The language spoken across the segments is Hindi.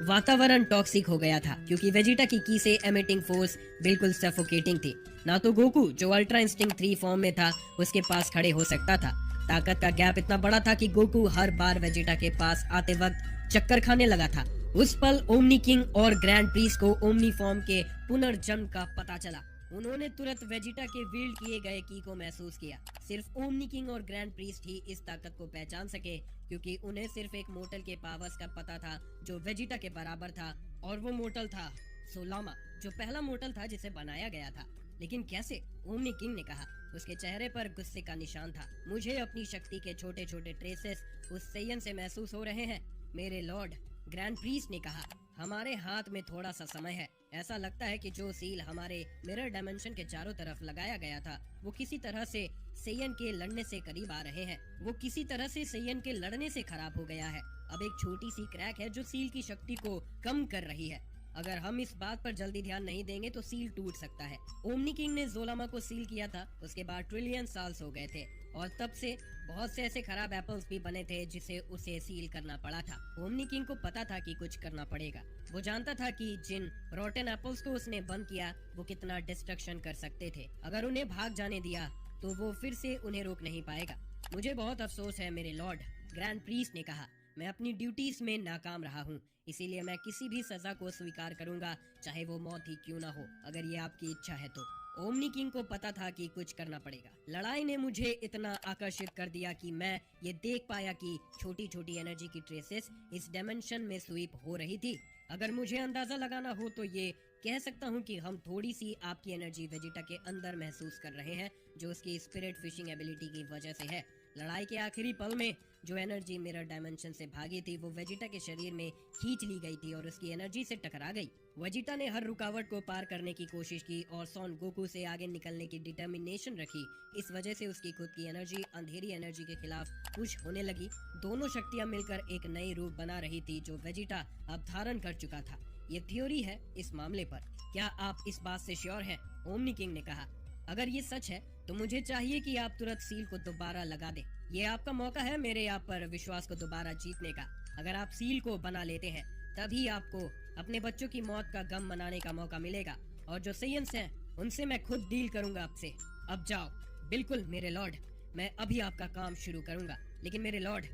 वातावरण टॉक्सिक हो गया था क्योंकि वेजिटा की की से एमिटिंग फोर्स बिल्कुल सफोकेटिंग थी। ना तो गोकू जो अल्ट्रा इंस्टिंक्ट 3 फॉर्म में था उसके पास खड़े हो सकता था। ताकत का गैप इतना बड़ा था कि गोकू हर बार वेजिटा के पास आते वक्त चक्कर खाने लगा था। उस पल ओमनी किंग और ग्रैंड प्रीस को ओमनी फॉर्म के पुनर्जन्म का पता चला। उन्होंने तुरंत वेजिटा के विल्ड किए गए की को महसूस किया। सिर्फ ओमनी किंग और ग्रैंड प्रीस्ट ही इस ताकत को पहचान सके क्योंकि उन्हें सिर्फ एक मोटल के पावर्स का पता था जो वेजिटा के बराबर था, और वो मोटल था सोलामा, जो पहला मोटल था जिसे बनाया गया था। लेकिन कैसे? ओमनी किंग ने कहा। उसके चेहरे पर गुस्से का निशान था। मुझे अपनी शक्ति के छोटे छोटे ट्रेसेस उस सेयन से महसूस हो रहे हैं मेरे लॉर्ड, ग्रैंड प्रीस्ट ने कहा। हमारे हाथ में थोड़ा सा समय है। ऐसा लगता है कि जो सील हमारे मिरर डायमेंशन के चारों तरफ लगाया गया था वो किसी तरह से सेयन के लड़ने से करीब आ रहे हैं। वो किसी तरह से सेयन के लड़ने से खराब हो गया है। अब एक छोटी सी क्रैक है जो सील की शक्ति को कम कर रही है। अगर हम इस बात पर जल्दी ध्यान नहीं देंगे तो सील टूट सकता है। ओमनी किंग ने जोलामा को सील किया था, उसके बाद ट्रिलियन साल्स हो गए थे और तब से बहुत से ऐसे खराब एप्पल्स भी बने थे जिसे उसे सील करना पड़ा था। ओमनी किंग को पता था कि कुछ करना पड़ेगा। वो जानता था कि जिन रोटन एप्पल्स को उसने बंद किया वो कितना डिस्ट्रक्शन कर सकते थे। अगर उन्हें भाग जाने दिया तो वो फिर से उन्हें रोक नहीं पाएगा। मुझे बहुत अफसोस है मेरे लॉर्ड, ग्रैंड प्रीस्ट ने कहा। मैं अपनी ड्यूटीज में नाकाम रहा हूँ, इसीलिए मैं किसी भी सजा को स्वीकार करूंगा, चाहे वो मौत ही क्यों ना हो, अगर ये आपकी इच्छा है तो। ओमनी किंग को पता था कि कुछ करना पड़ेगा। लड़ाई ने मुझे इतना आकर्षित कर दिया कि मैं ये देख पाया कि छोटी छोटी एनर्जी की ट्रेसेस इस डायमेंशन में स्वीप हो रही थी। अगर मुझे अंदाजा लगाना हो तो ये कह सकता हूँ कि हम थोड़ी सी आपकी एनर्जी वेजिटा के अंदर महसूस कर रहे हैं, जो उसकी स्पिरिट फिशिंग एबिलिटी की वजह से है। लड़ाई के आखिरी पल में जो एनर्जी मिरर डायमेंशन से भागी थी वो वेजिटा के शरीर में खींच ली गई थी और उसकी एनर्जी से टकरा गई। वेजिटा ने हर रुकावट को पार करने की कोशिश की और सॉन गोकू से आगे निकलने की डिटर्मिनेशन रखी। इस वजह से उसकी खुद की एनर्जी अंधेरी एनर्जी के खिलाफ पुश होने लगी। दोनों शक्तियां मिलकर एक नई रूप बना रही थी जो वेजिटा अब धारण कर चुका था। ये थ्योरी है इस मामले पर। क्या आप इस बात से श्योर हैं? ओमनी किंग ने कहा। अगर ये सच है तो मुझे चाहिए कि आप तुरंत सील को दोबारा लगा दें। ये आपका मौका है मेरे आप पर विश्वास को दोबारा जीतने का। अगर आप सील को बना लेते हैं तभी आपको अपने बच्चों की मौत का गम मनाने का मौका मिलेगा, और जो सेयंस हैं उनसे मैं खुद डील करूंगा आपसे। अब जाओ। बिल्कुल मेरे लॉर्ड, मैं अभी आपका काम शुरू करूंगा। लेकिन मेरे लॉर्ड,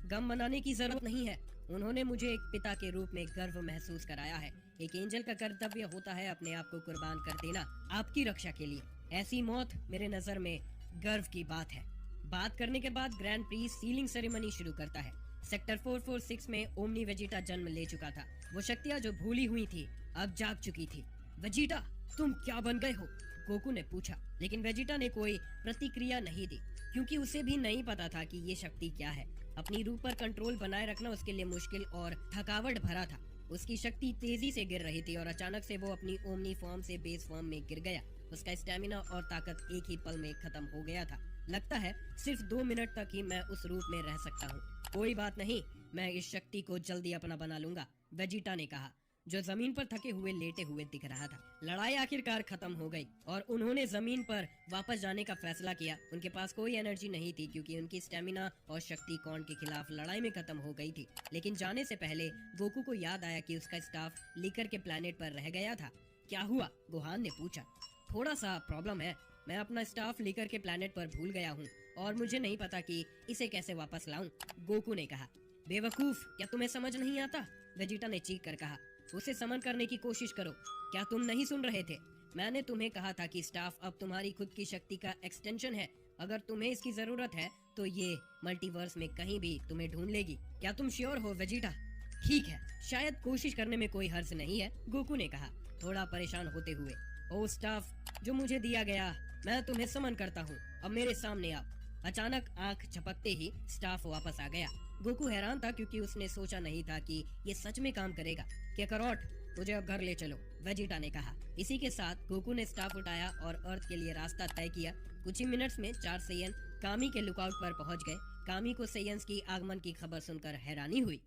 गम मनाने की जरूरत नहीं है। उन्होंने मुझे एक पिता के रूप में गर्व महसूस कराया है। एक एंजल का कर्तव्य होता है अपने आप को कुर्बान कर देना आपकी रक्षा के लिए। ऐसी मौत मेरे नजर में गर्व की बात है। बात करने के बाद ग्रैंड प्रीस्ट सीलिंग सेरेमनी शुरू करता है। सेक्टर 446 में ओमनी वेजिटा जन्म ले चुका था। वो शक्तियां जो भूली हुई थी अब जाग चुकी थी। वेजिटा, तुम क्या बन गए हो? गोकू ने पूछा, लेकिन वेजिटा ने कोई प्रतिक्रिया नहीं दी क्योंकि उसे भी नहीं पता था कि ये शक्ति क्या है। अपनी रूह पर कंट्रोल बनाए रखना उसके लिए मुश्किल और थकावट भरा था। उसकी शक्ति तेजी से गिर रही थी और अचानक से वो अपनी ओमनी फॉर्म से बेस फॉर्म में गिर गया। उसका स्टेमिना और ताकत एक ही पल में खत्म हो गया था। लगता है सिर्फ 2 मिनट तक ही मैं उस रूप में रह सकता हूँ। कोई बात नहीं, मैं इस शक्ति को जल्दी अपना बना लूंगा, वेजिटा ने कहा, जो जमीन पर थके हुए लेटे हुए दिख रहा था। लड़ाई आखिरकार खत्म हो गई और उन्होंने जमीन पर वापस जाने का फैसला किया। उनके पास कोई एनर्जी नहीं थी क्योंकि उनकी स्टेमिना और शक्ति कॉर्न के खिलाफ लड़ाई में खत्म हो गई थी। लेकिन जाने से पहले गोकू को याद आया कि उसका स्टाफ लीकर के प्लेनेट पर रह गया था। क्या हुआ? गोहान ने पूछा। थोड़ा सा प्रॉब्लम है। मैं अपना स्टाफ लेकर के प्लेनेट पर भूल गया हूँ और मुझे नहीं पता कि इसे कैसे वापस लाऊं, गोकू ने कहा। बेवकूफ, क्या तुम्हें समझ नहीं आता? वेजिटा ने चीख कर कहा। उसे समन करने की कोशिश करो। क्या तुम नहीं सुन रहे थे? मैंने तुम्हें कहा था कि स्टाफ अब तुम्हारी खुद की शक्ति का एक्सटेंशन है। अगर तुम्हें इसकी जरूरत है तो ये मल्टीवर्स में कहीं भी तुम्हें ढूंढ लेगी। क्या तुम श्योर हो वेजिटा? ठीक है, शायद कोशिश करने में कोई हर्ज नहीं है, गोकू ने कहा, थोड़ा परेशान होते हुए। ओ स्टाफ जो मुझे दिया गया, मैं तुम्हें समन करता हूँ। अब मेरे सामने आओ। अचानक आंख झपकते ही स्टाफ वापस आ गया। गोकू हैरान था क्योंकि उसने सोचा नहीं था कि ये सच में काम करेगा। केकरॉट, मुझे अब घर ले चलो, वेजिटा ने कहा। इसी के साथ गोकू ने स्टाफ उठाया और अर्थ के लिए रास्ता तय किया। कुछ ही मिनट्स में 4 सेयन कामी के लुकआउट पर पहुंच गए। कामी को सेयन्स की आगमन की खबर सुनकर हैरानी हुई।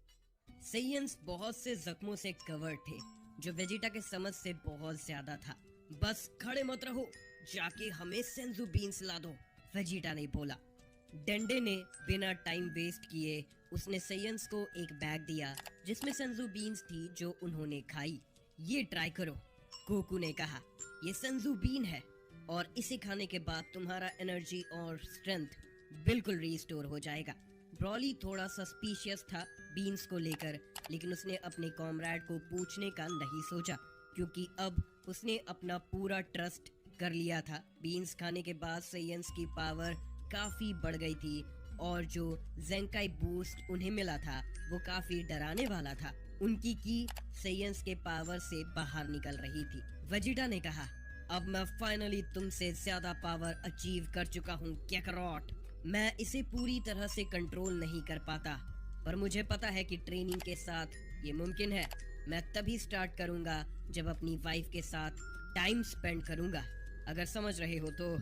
सेयन्स बहुत से जख्मों से कवर्ड थे जो वेजिटा के समझ से बहुत ज्यादा था। बस खड़े मत रहो, जाके हमें सेंजू बीन्स ला दो, वेजिटा ने बोला। डंडे ने बिना टाइम वेस्ट किए उसने सैयंस को एक बैग दिया जिसमें संजू बीन्स थी जो उन्होंने खाई। ये ट्राई करो, गोकू ने कहा। ये संजू बीन है और इसे खाने के बाद तुम्हारा एनर्जी और स्ट्रेंथ बिल्कुल रिस्टोर हो जाएगा। ब्रॉली थोड़ा सस्पिशियस था बीन्स को लेकर, लेकिन उसने अपने कॉमरेड को पूछने का नहीं सोचा क्योंकि अब उसने अपना पूरा ट्रस्ट कर लिया था। बीन्स खाने के बाद सैयंस की पावर काफी बढ़ गई थी और जो ज़ेंकाई बूस्ट उन्हें मिला था वो काफी डराने वाला था। उनकी की सैयंस के पावर से बाहर निकल रही थी। वेजिटा ने कहा, अब मैं फाइनली तुमसे ज्यादा पावर अचीव कर चुका हूँ कैकरॉट। मैं इसे पूरी तरह से कंट्रोल नहीं कर पाता, पर मुझे पता है कि ट्रेनिंग के साथ ये मुमकिन है। मैं तभी स्टार्ट करूंगा जब अपनी वाइफ के साथ टाइम स्पेंड करूंगा, अगर समझ रहे हो तो।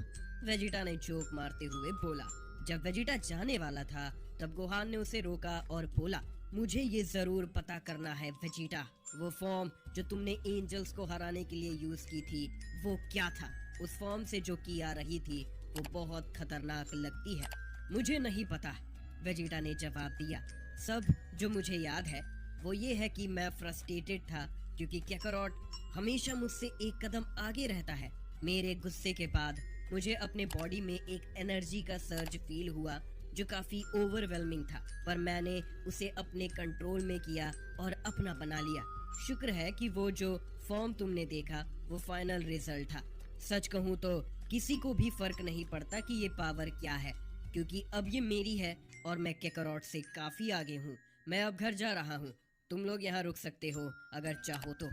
वेजिटा ने जोक मारते हुए बोला। जब वेजिटा जाने वाला था तब गोहान ने उसे रोका और बोला, मुझे ये जरूर पता करना है वेजिटा, वो फॉर्म जो तुमने एंजल्स को हराने के लिए यूज की थी वो क्या था? उस फॉर्म से जो की आ रही थी वो बहुत खतरनाक लगती है। मुझे नहीं पता, वेजिटा ने जवाब दिया। सब जो मुझे याद है वो ये है कि मैं फ्रस्ट्रेटेड था क्योंकि कैकरॉट हमेशा मुझसे एक कदम आगे रहता है। मेरे गुस्से के बाद मुझे अपने बॉडी में एक एनर्जी का सर्ज फील हुआ जो काफी ओवरवेलमिंग था, पर मैंने उसे अपने कंट्रोल में किया और अपना बना लिया। शुक्र है कि वो जो फॉर्म तुमने देखा वो फाइनल रिजल्ट था। सच कहूँ तो किसी को भी फर्क नहीं पड़ता कि ये पावर क्या है, क्योंकि अब ये मेरी है और मैं कैकरॉट से काफी आगे हूँ। मैं अब घर जा रहा हूँ, तुम लोग यहाँ रुक सकते हो अगर चाहो तो,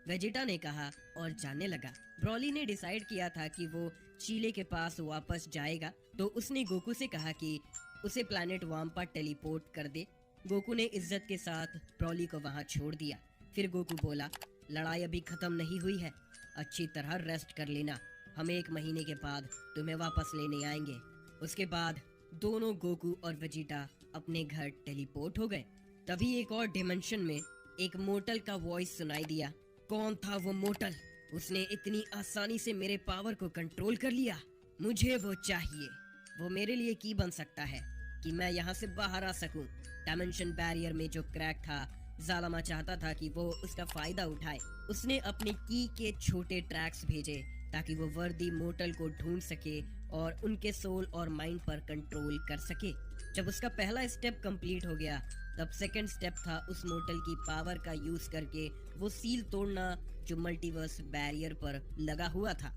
वेजिटा ने कहा और जाने लगा। ब्रॉली ने डिसाइड किया था कि वो चीले के पास वापस जाएगा, तो उसने गोकू से कहा कि उसे प्लैनेट वाम्पा टेलीपोर्ट कर दे। गोकू ने इज्जत के साथ ब्रॉली को वहाँ छोड़ दिया। फिर गोकू बोला, लड़ाई अभी खत्म नहीं हुई है, अच्छी तरह रेस्ट कर लेना, हम 1 महीने के बाद तुम्हें वापस लेने आएंगे। उसके बाद दोनों गोकू और वेजिटा अपने घर टेलीपोर्ट हो गए। तभी एक और डिमेंशन में एक मोटल का वॉइस सुनाई दिया। कौन था वो मोटल? उसने इतनी आसानी से मेरे पावर को कंट्रोल कर लिया। मुझे वो चाहिए। वो मेरे लिए की बन सकता है कि मैं यहाँ से बाहर आ सकूं। डायमेंशन बैरियर में जो क्रैक था, जालामा चाहता था कि वो उसका फायदा उठाए। उसने अपने की के छोटे ट्रैक्स भेजे ताकि वो वर्दी मोटल को ढूंढ सके और उनके सोल और माइंड पर कंट्रोल कर सके। जब उसका पहला स्टेप कंप्लीट हो गया तब सेकंड स्टेप था उस मोटल की पावर का यूज करके वो सील तोड़ना जो मल्टीवर्स बैरियर पर लगा हुआ था,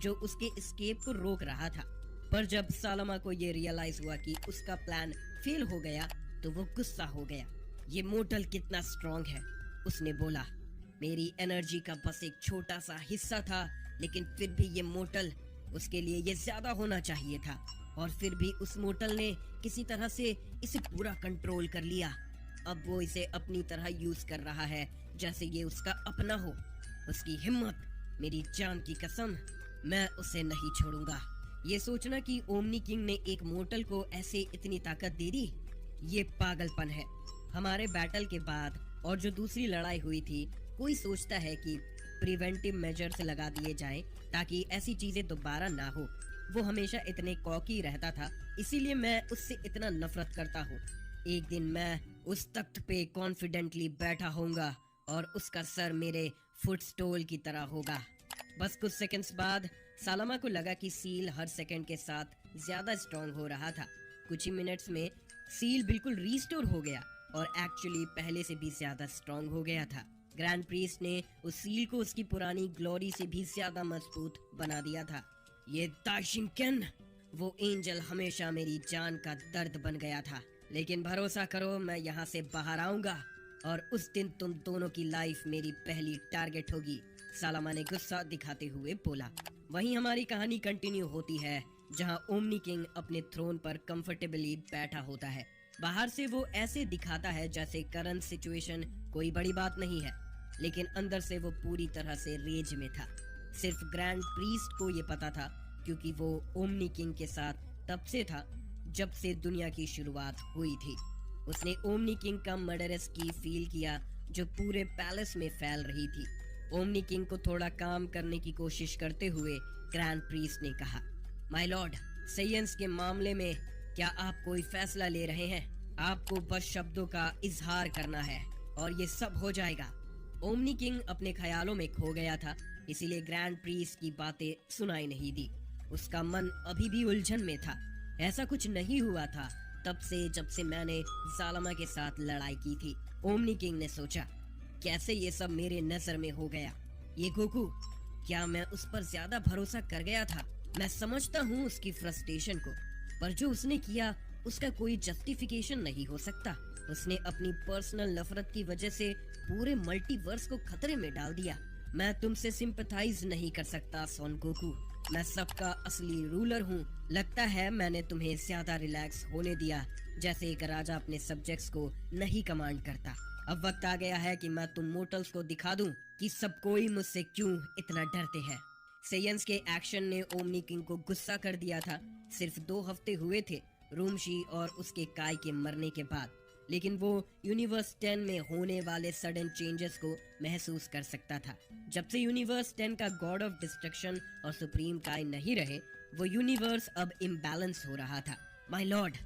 जो उसके एस्केप को रोक रहा था। पर जब सालमा को ये रियलाइज हुआ कि उसका प्लान फेल हो गया तो वो गुस्सा हो गया। ये मोटल कितना स्ट्रॉन्ग है, उसने बोला। मेरी एनर्जी का बस एक छोटा सा हिस्सा था, लेकिन फिर भी ये मोटल, उसके लिए ये ज्यादा होना चाहिए था, और फिर भी उस मोटल ने किसी तरह से इसे पूरा कंट्रोल कर लिया। अब वो इसे अपनी तरह यूज कर रहा है जैसे ये उसका अपना हो। उसकी हिम्मत, मेरी जान की कसम, मैं उसे नहीं छोड़ूंगा। ये सोचना कि ओमनी किंग ने एक मोटल को ऐसे इतनी ताकत दे दी, ये पागलपन है। हमारे बैटल के बाद और जो दूसरी लड़ाई हुई थी, कोई सोचता है कि प्रिवेंटिव मेजर्स लगा दिए जाएं ताकि ऐसी चीजें दोबारा ना हो। वो हमेशा इतने कॉकी रहता था, इसीलिए मैं उससे इतना नफरत करता हूँ। एक दिन मैं उस तख्त पे कॉन्फिडेंटली बैठा होऊंगा और उसका सर मेरे फुटस्टोल की तरह होगा। बस कुछ सेकंड्स बाद सालमा को लगा कि सील हर सेकंड के साथ ज्यादा स्ट्रॉन्ग हो रहा था। कुछ ही मिनट्स में सील बिल्कुल रीस्टोर हो गया और एक्चुअली पहले से भी ज्यादा स्ट्रॉन्ग हो गया था। ग्रैंड प्रीस्ट ने उस सील को उसकी पुरानी ग्लोरी से भी ज्यादा मजबूत बना दिया था। ये दाशिंकेन, वो एंजल हमेशा मेरी जान का दर्द बन गया था, लेकिन भरोसा करो मैं यहाँ से बाहर आऊंगा और उस दिन तुम दोनों की लाइफ मेरी पहली टारगेट होगी, सालमा ने गुस्सा दिखाते हुए बोला। वहीं हमारी कहानी कंटिन्यू होती है जहाँ ओमनी किंग अपने थ्रोन पर कंफर्टेबली बैठा होता है। बाहर से वो ऐसे दिखाता है जैसे करंट सिचुएशन कोई बड़ी बात नहीं है, लेकिन अंदर से वो पूरी तरह से रेज में था। सिर्फ ग्रैंड प्रीस्ट को ये पता था, क्योंकि वो ओमनी किंग के साथ तब से था जब से दुनिया की शुरुआत हुई थी। उसने ओमनी किंग का मर्डरस की फील किया जो पूरे पैलेस में फैल रही थी। ओमनी किंग को थोड़ा काम करने की कोशिश करते हुए ग्रैंड प्रीस्ट ने कहा, माय लॉर्ड, सैयंस के मामले में क्या आप कोई फैसला ले रहे हैं? आपको बस शब्दों का इजहार करना है और ये सब हो जाएगा। ओमनी किंग अपने ख्यालों में खो गया था, इसीलिए ग्रैंड प्रीस की बातें सुनाई नहीं दी। उसका मन अभी भी उलझन में था। ऐसा कुछ नहीं हुआ था तब से जब से मैंने जालमा के साथ लड़ाई की थी। ओमनी किंग ने सोचा, कैसे ये सब मेरे नजर में हो गया? ये गोकू, क्या मैं उस पर ज्यादा भरोसा कर गया था? मैं समझता हूँ उसकी फ्रस्ट्रेशन को, पर जो उसने किया उसका कोई जस्टिफिकेशन नहीं हो सकता। उसने अपनी पर्सनल नफरत की वजह से पूरे मल्टीवर्स को खतरे में डाल दिया। मैं तुमसे सिंपैथाइज नहीं कर सकता सन गोकू। मैं सबका असली रूलर हूँ। लगता है मैंने तुम्हें ज्यादा रिलैक्स होने दिया, जैसे एक राजा अपने सब्जेक्ट्स को नहीं कमांड करता। अब वक्त आ गया है कि मैं तुम मोर्टल्स को दिखा दूं कि सब कोई मुझसे क्यों इतना डरते हैं। सेयंस के एक्शन ने ओमनी किंग को गुस्सा कर दिया था। सिर्फ 2 हफ्ते हुए थे रूमशी और उसके काय के मरने के बाद, लेकिन वो यूनिवर्स 10 में होने वाले सडन चेंजेस को महसूस कर सकता था। जब से यूनिवर्स 10 का गॉड ऑफ डिस्ट्रक्शन और सुप्रीम काय नहीं रहे, वो यूनिवर्स अब इम्बैलेंस हो रहा था। माय लॉर्ड,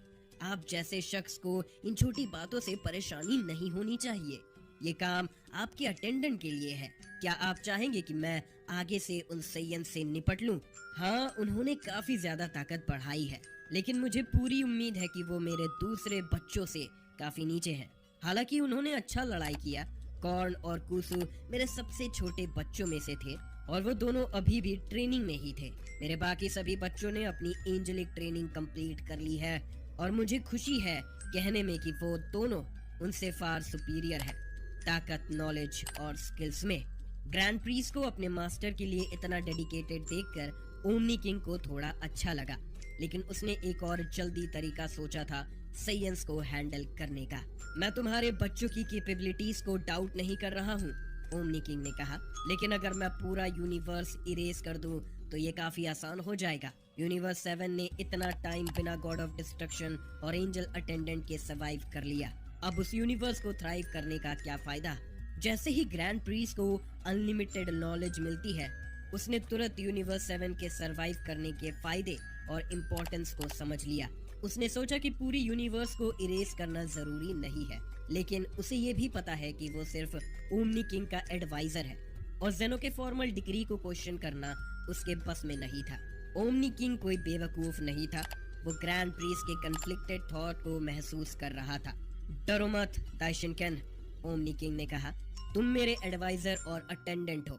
आप जैसे शख्स को इन छोटी बातों से परेशानी नहीं होनी चाहिए। ये काम आपके अटेंडेंट के लिए है। क्या आप चाहेंगे कि मैं आगे से उन सैयन से निपट लूं? हाँ, उन्होंने काफी ज्यादा ताकत बढ़ाई है, लेकिन मुझे पूरी उम्मीद है कि वो मेरे दूसरे बच्चों से काफी नीचे हैं। हालांकि उन्होंने अच्छा लड़ाई किया। कॉर्न और कुसु मेरे सबसे छोटे बच्चों में से थे और वो दोनों अभी भी ट्रेनिंग में ही थे। मेरे बाकी सभी बच्चों ने अपनी एंजेलिक ट्रेनिंग कंप्लीट कर ली है और मुझे खुशी है कहने में कि वो दोनों उनसे फार सुपीरियर है, ताकत, नॉलेज और स्किल्स में। ग्रैंड प्रीस को अपने मास्टर के लिए इतना डेडिकेटेड देखकर ओमनी किंग को थोड़ा अच्छा लगा, लेकिन उसने एक और जल्दी तरीका सोचा था सैयंस को हैंडल करने का। मैं तुम्हारे बच्चों की कैपेबिलिटीज को डाउट नहीं कर रहा हूँ, ओमनी किंग ने कहा, लेकिन अगर मैं पूरा यूनिवर्स इरेज कर दूं तो ये काफी आसान हो जाएगा। यूनिवर्स 7 ने इतना टाइम बिना गॉड ऑफ डिस्ट्रक्शन और एंजल अटेंडेंट के सर्वाइव कर लिया। अब उस यूनिवर्स को थ्राइव करने का क्या फायदा? जैसे ही ग्रैंड प्रीस को अनलिमिटेड नॉलेज मिलती है, उसने तुरंत यूनिवर्स 7 के सरवाइव करने के फायदे और इम्पोर्टेंस को समझ लिया। उसने सोचा कि पूरी यूनिवर्स को इरेज करना जरूरी नहीं है, लेकिन उसे ये भी पता है कि वो सिर्फ ओमनी किंग का एडवाइजर है और जेनो के फॉर्मल डिग्री को क्वेश्चन करना उसके बस में नहीं था। ओमनी किंग कोई बेवकूफ नहीं था। वो ग्रैंड प्रीस के कन्फ्लिक्टेड थॉट को महसूस कर रहा था। डरो मत दाइशिनकेन, ओमनी किंग ने कहा, तुम मेरे एडवाइजर और अटेंडेंट हो।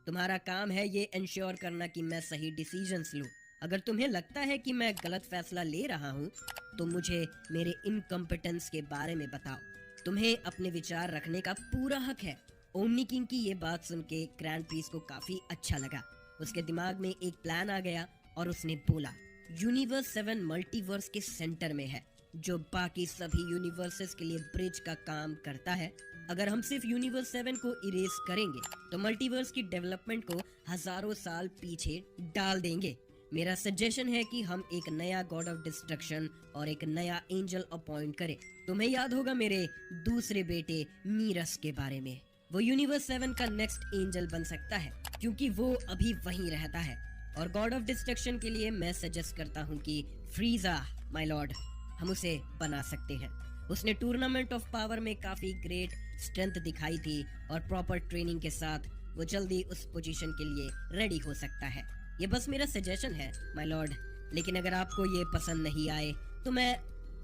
तुम्हारा काम है ये इंश्योर करना कि मैं सही डिसीजंस लूं। अगर तुम्हें लगता है कि मैं गलत फैसला ले रहा हूँ तो मुझे मेरे इनकम्पिटेंस के बारे में बताओ। तुम्हें अपने विचार रखने का पूरा हक है। ओमनी किंग की ये बात सुन के ग्रैंड प्रीस को काफी अच्छा लगा। उसके दिमाग में एक प्लान आ गया और उसने बोला, यूनिवर्स 7 मल्टीवर्स के सेंटर में है, जो बाकी सभी यूनिवर्सेस के लिए ब्रिज का काम करता है। अगर हम सिर्फ यूनिवर्स 7 को इरेज करेंगे तो मल्टीवर्स की डेवलपमेंट को हजारों साल पीछे डाल देंगे। मेरा सजेशन है कि हम एक नया गॉड ऑफ डिस्ट्रक्शन और एक नया एंजल अपॉइंट करें। तुम्हें याद होगा मेरे दूसरे बेटे मीरस के बारे में। वो यूनिवर्स 7 का नेक्स्ट एंजल बन सकता है क्योंकि वो अभी वहीं रहता है। और गॉड ऑफ डिस्ट्रक्शन के लिए मैं सजेस्ट करता हूँ कि फ्रीजा, माय लॉर्ड, हम उसे बना सकते हैं। उसने टूर्नामेंट ऑफ पावर में काफी ग्रेट स्ट्रेंथ दिखाई थी और प्रॉपर ट्रेनिंग के साथ वो जल्दी उस पोजीशन के लिए रेडी हो सकता है। ये बस मेरा सजेशन है माय लॉर्ड, लेकिन अगर आपको ये पसंद नहीं आए तो मैं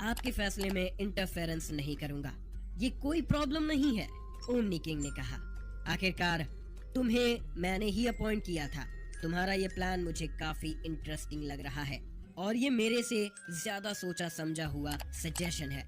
आपके फैसले में इंटरफेरेंस नहीं करूंगा। ये कोई प्रॉब्लम नहीं है, ओमनी किंग ने कहा। आखिरकार तुम्हें मैंने ही अपॉइंट किया था। तुम्हारा ये प्लान मुझे काफी इंटरेस्टिंग लग रहा है और ये मेरे से ज्यादा सोचा समझा हुआ सजेशन है।